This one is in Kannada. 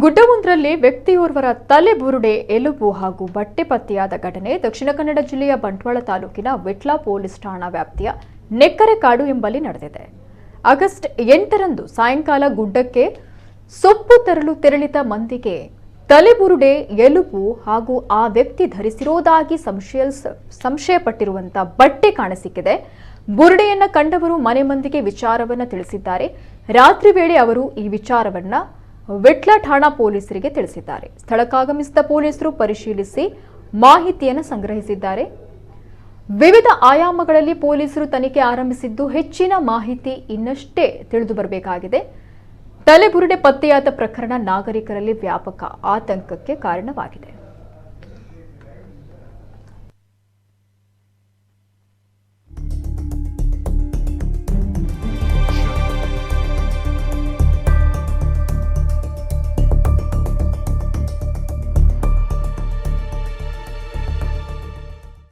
ಗುಡ್ಡವೊಂದರಲ್ಲಿ ವ್ಯಕ್ತಿಯೋರ್ವರ ತಲೆ ಬುರುಡೆ ಎಲುಬು ಹಾಗೂ ಬಟ್ಟೆ ಪತ್ತೆಯಾದ ಘಟನೆ ದಕ್ಷಿಣ ಕನ್ನಡ ಜಿಲ್ಲೆಯ ಬಂಟ್ವಾಳ ತಾಲೂಕಿನ ವಿಟ್ಲ ಪೊಲೀಸ್ ಠಾಣಾ ವ್ಯಾಪ್ತಿಯ ನೆಕ್ಕರೆಕಾಡು ಎಂಬಲ್ಲಿ ನಡೆದಿದೆ. ಆಗಸ್ಟ್ 8ರಂದು ಸಾಯಂಕಾಲ ಗುಡ್ಡಕ್ಕೆ ಸೊಪ್ಪು ತರಲು ತೆರಳಿದ ಮಂದಿಗೆ ತಲೆಬುರುಡೆ ಎಲುಬು ಹಾಗೂ ಆ ವ್ಯಕ್ತಿ ಧರಿಸಿರುವುದಾಗಿ ಸಂಶಯಪಟ್ಟಿರುವಂತಹ ಬಟ್ಟೆ ಕಾಣಸಿಕ್ಕಿದೆ. ಬುರುಡೆಯನ್ನ ಕಂಡವರು ಮನೆ ಮಂದಿಗೆ ವಿಚಾರವನ್ನ ತಿಳಿಸಿದ್ದಾರೆ. ರಾತ್ರಿ ವೇಳೆ ಅವರು ಈ ವಿಚಾರವನ್ನ ವಿಟ್ಲ ಠಾಣಾ ಪೊಲೀಸರಿಗೆ ತಿಳಿಸಿದ್ದಾರೆ. ಸ್ಥಳಕ್ಕಾಗಮಿಸಿದ ಪೊಲೀಸರು ಪರಿಶೀಲಿಸಿ ಮಾಹಿತಿಯನ್ನು ಸಂಗ್ರಹಿಸಿದ್ದಾರೆ. ವಿವಿಧ ಆಯಾಮಗಳಲ್ಲಿ ಪೊಲೀಸರು ತನಿಖೆ ಆರಂಭಿಸಿದ್ದು ಹೆಚ್ಚಿನ ಮಾಹಿತಿ ಇನ್ನಷ್ಟೇ ತಿಳಿದು ಬರಬೇಕಾಗಿದೆ. ತಲೆಬುರುಡೆ ಪತ್ತೆಯಾದ ಪ್ರಕರಣ ನಾಗರಿಕರಲ್ಲಿ ವ್ಯಾಪಕ ಆತಂಕಕ್ಕೆ ಕಾರಣವಾಗಿದೆ.